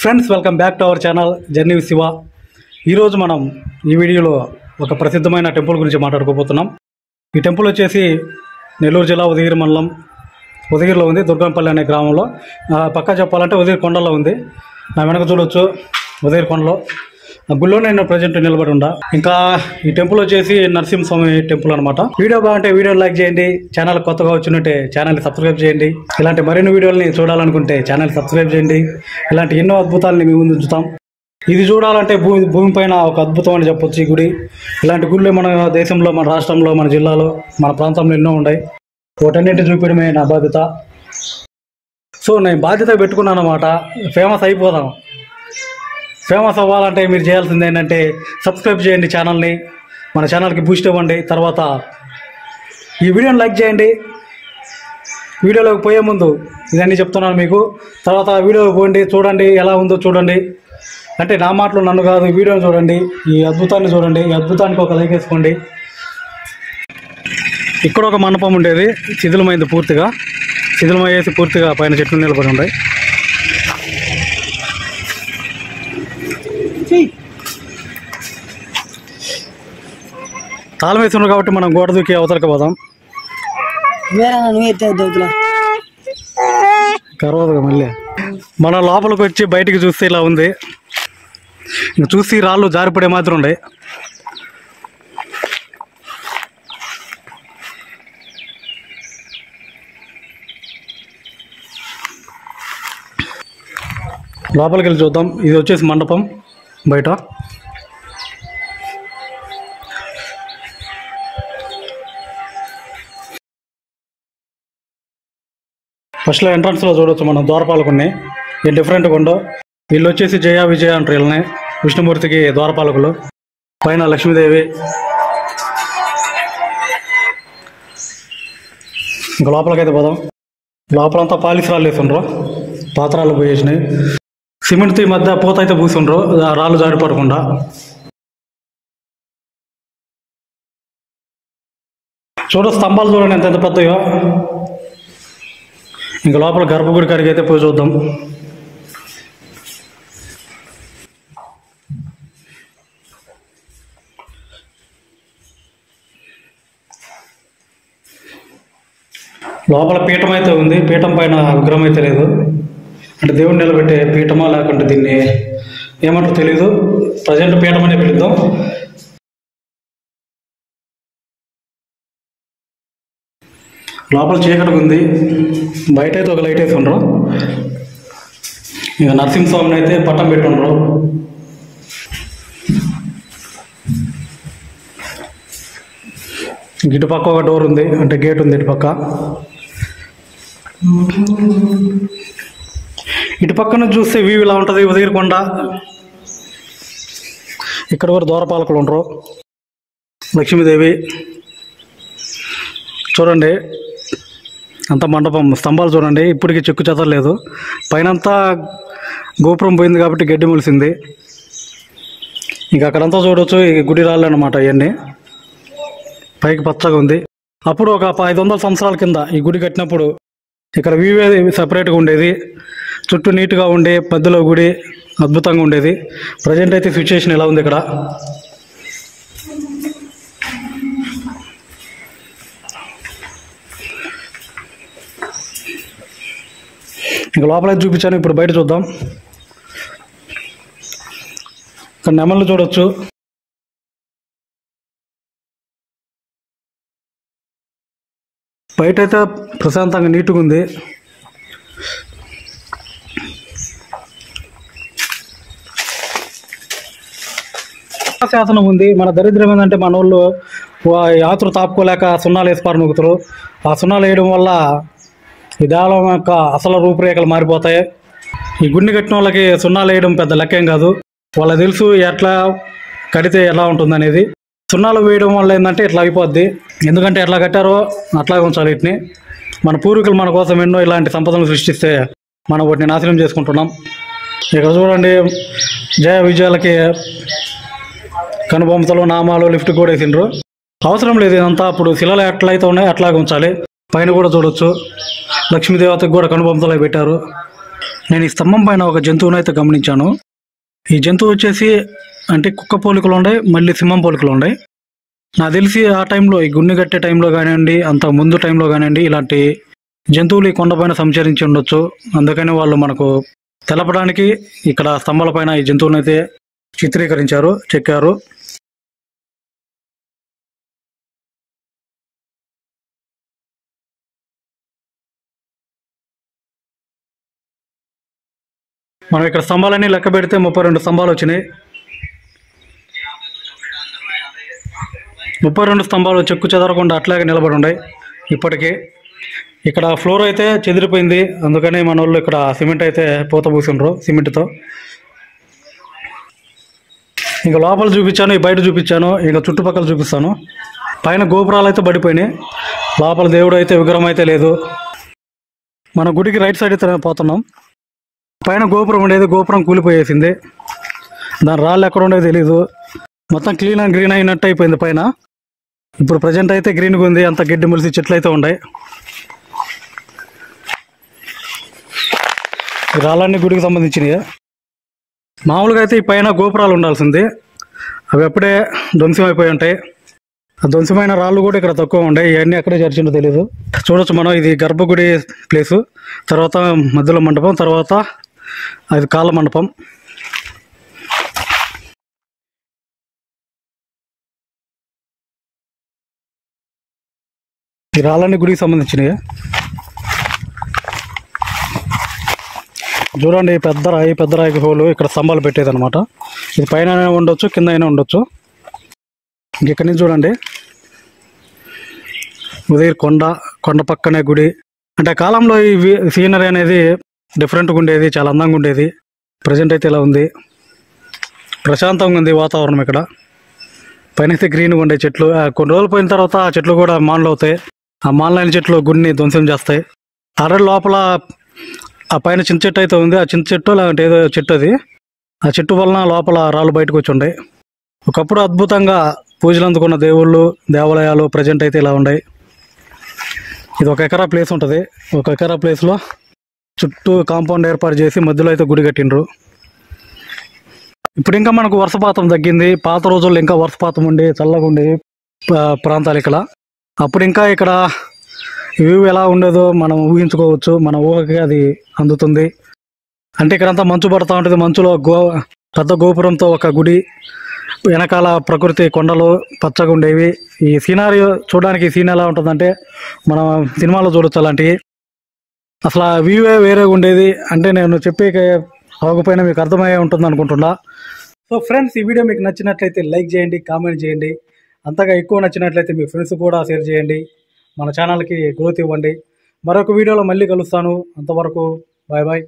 Friends, welcome back to our channel journey with Shiva. ఈరోజు మనం ఈ వీడియోలో ఒక ప్రసిద్ధమైన టెంపుల్ గురించి మాట్లాడుకోబోతున్నాం. ఈ టెంపుల్ వచ్చేసి నెల్లూరు జిల్లా ఉదయగిరి మండలం ఉదయగిరిలో ఉంది, దుర్గంపల్లి అనే గ్రామంలో. పక్కా చెప్పాలంటే ఉదయగిరి కొండలో ఉంది. నా వెనక చూడవచ్చు ఉదయగిరి కొండలో. గుళ్ళో నేను ప్రజెంట్ నిలబడి ఉండా. ఇంకా ఈ టెంపుల్ వచ్చేసి నరసింహస్వామి టెంపుల్ అనమాట. వీడియో బాగుంటే వీడియోని లైక్ చేయండి. ఛానల్ కొత్తగా వచ్చినట్టే ఛానల్ని సబ్స్క్రైబ్ చేయండి. ఇలాంటి మరిన్ని వీడియోలని చూడాలనుకుంటే ఛానల్ సబ్స్క్రైబ్ చేయండి. ఇలాంటి ఎన్నో అద్భుతాలని మీ ముందు ఉంచుతాం. ఇది చూడాలంటే భూమిపైన ఒక అద్భుతం అని చెప్పొచ్చు ఈ గుడి. ఇలాంటి గుళ్ళు మన దేశంలో, మన రాష్ట్రంలో, మన జిల్లాలో, మన ప్రాంతంలో ఎన్నో ఉన్నాయి. వాటన్నింటి చూపించడమే నా బాధ్యత. సో నేను బాధ్యత పెట్టుకున్నాను అన్నమాట. ఫేమస్ అయిపోదాం. ఫేమస్ అవ్వాలంటే మీరు చేయాల్సింది ఏంటంటే సబ్స్క్రైబ్ చేయండి ఛానల్ని, మన ఛానల్కి బూస్ట్ ఇవ్వండి. తర్వాత ఈ వీడియోని లైక్ చేయండి. వీడియోలోకి పోయే ముందు ఇదన్నీ చెప్తున్నాను మీకు. తర్వాత వీడియోకి పోండి, చూడండి ఎలా ఉందో చూడండి. అంటే నా మాటలు నన్ను కాదు, ఈ వీడియోని చూడండి, ఈ అద్భుతాన్ని చూడండి. ఈ అద్భుతానికి ఒక లైక్ వేసుకోండి. ఇక్కడ ఒక మండపం ఉండేది, శిథిలమైంది. శిథిలమయ్యేసి పూర్తిగా పైన చెట్లు నిలబడి ఉన్నాయి. తాళం వేస్తున్నారు కాబట్టి మనం గోడ దూకి అవతలకి పోదాం. కరవదుగా మళ్ళీ. మన లోపలికి వచ్చి బయటికి చూస్తే ఇలా ఉంది. ఇంక చూసి రాళ్ళు జారిపడే మాత్రం ఉండే. లోపలికి వెళ్ళి చూద్దాం. ఇది వచ్చేసి మండపం బయట. ఫస్ట్లో ఎంట్రన్స్లో చూడవచ్చు మనం ద్వారపాలకు ఉన్నాయి. ఇది డిఫరెంట్గా ఉండవు. వీళ్ళు వచ్చేసి జయ విజయ అంటారు వీళ్ళని. విష్ణుమూర్తికి ద్వారపాలకులు. పైన లక్ష్మీదేవి. ఇంకా లోపలికైతే పోదాం. లోపలంతా పాలిస్ రాళ్ళు వేస్తుండ్రు, పాత్రాలు పోయేసినాయి. సిమెంట్తో ఈ మధ్య పూత అయితే పూసిండ్రు, రాళ్ళు జారిపడకుండా. స్తంభాలు చూడండి ఎంత పెద్దయో. ఇంకా లోపల గర్భగుడి కాడికి అయితే పోయి చూద్దాం. లోపల పీఠం అయితే ఉంది. పీఠం పైన విగ్రహం అయితే లేదు. అంటే దేవుడు నిలబెట్టే పీఠమా లేకుంటే దీన్ని ఏమంటారో తెలీదు. ప్రజెంట్ పీఠం అనే పిలుద్దాం. లోపల చీకటిగా ఉంది. బయట అయితే ఒక లైట్ వేసి ఉండరు. ఇక నరసింహస్వామిని అయితే పట్టం పెట్టుండ్రు. ఇటుపక్క ఒక డోర్ ఉంది, అంటే గేట్ ఉంది ఇటుపక్క. ఇటు పక్కన చూస్తే వ్యూ ఇలా ఉంటుంది, ఉదయగిరి కొండ. ఇక్కడ కూడా ద్వారపాలకులు ఉండరు. లక్ష్మీదేవి చూడండి. అంత మండపం. స్తంభాలు చూడండి, ఇప్పటికీ చెక్కు చెదరలేదు. పైనంతా గోపురం పోయింది కాబట్టి గడ్డి మొలిసింది. ఇంకా అక్కడంతా చూడవచ్చు ఈ గుడి రాళ్ళు అనమాట. ఇవన్నీ పైకి పచ్చగా ఉంది. అప్పుడు ఒక 500 సంవత్సరాల కింద ఈ గుడి కట్టినప్పుడు ఇక్కడ వ్యూ సపరేట్గా ఉండేది. చుట్టూ నీట్గా ఉండే మధ్యలో గుడి అద్భుతంగా ఉండేది. ప్రజెంట్ అయితే సిచ్యుయేషన్ ఎలా ఉంది ఇక్కడ. ఇంకా లోపలైతే చూపించాను, ఇప్పుడు బయట చూద్దాం. ఇక్కడ నెమళ్ళు చూడవచ్చు. బయట అయితే ప్రశాంతంగా నీట్గా ఉంది. శాసనం ఉంది. మన దరిద్రం ఏంటంటే మన వాళ్ళు యాత్ర తాపుకోలేక సున్నాలు వేసి నొక్కుతారు. ఆ సున్నాలు వేయడం వల్ల ఈ దేవాలయం యొక్క అసలు రూపురేఖలు మారిపోతాయి. ఈ గుండె కట్టిన వాళ్ళకి సున్నాలు వేయడం పెద్ద లెక్కేం కాదు. వాళ్ళకి తెలుసు ఎట్లా కడితే ఎలా ఉంటుంది అనేది. సున్నాలు వేయడం వల్ల ఏంటంటే ఇట్లా అయిపోద్ది. ఎందుకంటే ఎట్లా కట్టారో అట్లాగే ఉంచాలి వీటిని. మన పూర్వీకులు మన కోసం ఎన్నో ఇలాంటి సంపదను సృష్టిస్తే మనం వాటిని నాశనం చేసుకుంటున్నాం. ఇక్కడ చూడండి, జయ విజయాలకి కనుబొమ్మతలు, నామాలు, లిఫ్ట్ కూడా వేసిండ్రు. అవసరం లేదు ఇదంతా. అప్పుడు శిలలు ఎట్లయితే ఉన్నాయో అట్లాగే ఉంచాలి. పైన కూడా చూడొచ్చు, లక్ష్మీదేవతకి కూడా కనుబొమ్మతలు పెట్టారు. నేను ఈ స్తంభం పైన ఒక జంతువుని అయితే గమనించాను. ఈ జంతువు వచ్చేసి అంటే కుక్క పోలికలు ఉన్నాయి, మళ్ళీ సింహం పోలికలు ఉన్నాయి. నాకు తెలిసి ఆ టైంలో ఈ గుండె కట్టే టైంలో కానివ్వండి, అంత ముందు టైంలో కానివ్వండి, ఇలాంటి జంతువులు ఈ కొండపైన సంచరించి ఉండొచ్చు. అందుకని వాళ్ళు మనకు తెలపడానికి ఇక్కడ స్తంభాల పైన ఈ జంతువులను అయితే చిత్రీకరించారు, చెక్కారు. మనం ఇక్కడ స్తంభాలన్నీ లెక్క పెడితే 32 స్తంభాలు వచ్చినాయి. 32 స్తంభాలు చెక్కు చెదరకుండా అట్లాగే నిలబడి ఉన్నాయి. ఇప్పటికీ ఇక్కడ ఫ్లోర్ అయితే చెదిరిపోయింది, అందుకని మన వాళ్ళు ఇక్కడ సిమెంట్ అయితే పూత పూసిండ్రు సిమెంట్తో. ఇంకా లోపల చూపించాను, బయట చూపించాను, ఇంకా చుట్టుపక్కల చూపిస్తాను. పైన గోపురాలు అయితే పడిపోయినాయి, లోపల దేవుడు అయితే విగ్రహం అయితే లేదు. మన గుడికి రైట్ సైడ్ అయితే పోతున్నాం. పైన గోపురం ఉండేది, గోపురం కూలిపోయేసింది. దాని రాళ్ళు ఎక్కడ ఉండేది తెలీదు. మొత్తం క్లీన్ అండ్ గ్రీన్ అయినట్టు అయిపోయింది పైన. ఇప్పుడు ప్రజెంట్ అయితే గ్రీన్గా ఉంది, అంత గడ్డి మొలిసి చెట్లు అయితే ఉన్నాయి. ఈ రాళ్ళన్నీ గుడికి సంబంధించినవి. మామూలుగా అయితే ఈ పైన గోపురాలు ఉండాల్సింది, అవి అప్పుడే ధ్వంసం అయిపోయి ఉంటాయి. ఆ ధ్వంసమైన రాళ్ళు కూడా ఇక్కడ తక్కువ ఉన్నాయి, ఇవన్నీ ఎక్కడే చర్చిందో తెలీదు. చూడొచ్చు మనం, ఇది గర్భగుడి ప్లేసు, తర్వాత మధ్యలో మండపం, తర్వాత అది కాళ్ళ మండపం. ఈ రాళ్ళన్నీ గుడికి సంబంధించినవి. చూడండి, పెద్ద రాయికి హోలు ఇక్కడ స్తంభాలు పెట్టేది అనమాట. ఇది పైన ఉండొచ్చు, కింద అయినా ఉండొచ్చు. ఇక్కడి నుంచి చూడండి, ఉదయ్ కొండ పక్కనే గుడి. అంటే ఆ కాలంలో ఈ సీనరీ అనేది డిఫరెంట్గా ఉండేది, చాలా అందంగా ఉండేది. ప్రజెంట్ అయితే ఇలా ఉంది, ప్రశాంతంగా ఉంది వాతావరణం. ఇక్కడ పైన అయితే గ్రీన్గా ఉండే చెట్లు, కొన్ని రోజులు పోయిన తర్వాత ఆ చెట్లు కూడా మాన్లు అవుతాయి. ఆ మాన్లైన చెట్లు గుడిని ధ్వంసం చేస్తాయి. ఆల్రెడీ లోపల ఆ పైన చింత చెట్టు అయితే ఉంది, ఆ చింత చెట్టు లేదంటే ఏదో చెట్టు అది. ఆ చెట్టు వలన లోపల రాళ్ళు బయటకు వచ్చి ఉన్నాయి. ఒకప్పుడు అద్భుతంగా పూజలు అందుకున్న దేవుళ్ళు, దేవాలయాలు ప్రజెంట్ అయితే ఇలా ఉన్నాయి. ఇది 1 ఎకరా ప్లేస్ ఉంటుంది. 1 ఎకరా ప్లేస్లో చుట్టూ కాంపౌండ్ ఏర్పాటు చేసి మధ్యలో అయితే గుడి కట్టిండ్రు. ఇప్పుడు ఇంకా మనకు వర్షపాతం తగ్గింది. పాత రోజుల్లో ఇంకా వర్షపాతం ఉండి చల్లగా ఉండి ప్రాంతాలు ఇక్కడ. అప్పుడు ఇంకా ఇక్కడ వ్యూ ఎలా ఉండేదో మనం ఊహించుకోవచ్చు, మన ఊహకి అది అందుతుంది. అంటే ఇక్కడంతా మంచు పడుతూ ఉంటుంది, మంచులో పెద్ద గోపురంతో ఒక గుడి, వెనకాల ప్రకృతి కొండలు పచ్చగా ఉండేవి. ఈ సీనరీ చూడడానికి సీన్ ఎలా ఉంటుందంటే మనం సినిమాలో చూడొచ్చు అలాంటివి. అసలు ఆ వ్యూవే వేరే ఉండేది. అంటే నేను చెప్పే అవ్వకపోయినా మీకు అర్థమయ్యే ఉంటుంది అనుకుంటున్నా. సో ఫ్రెండ్స్, ఈ వీడియో మీకు నచ్చినట్లయితే లైక్ చేయండి, కామెంట్ చేయండి. అంతగా ఎక్కువ నచ్చినట్లయితే మీ ఫ్రెండ్స్ కూడా షేర్ చేయండి. మన ఛానల్కి గ్రోత్ ఇవ్వండి. మరొక వీడియోలో మళ్ళీ కలుస్తాను. అంతవరకు బాయ్ బాయ్.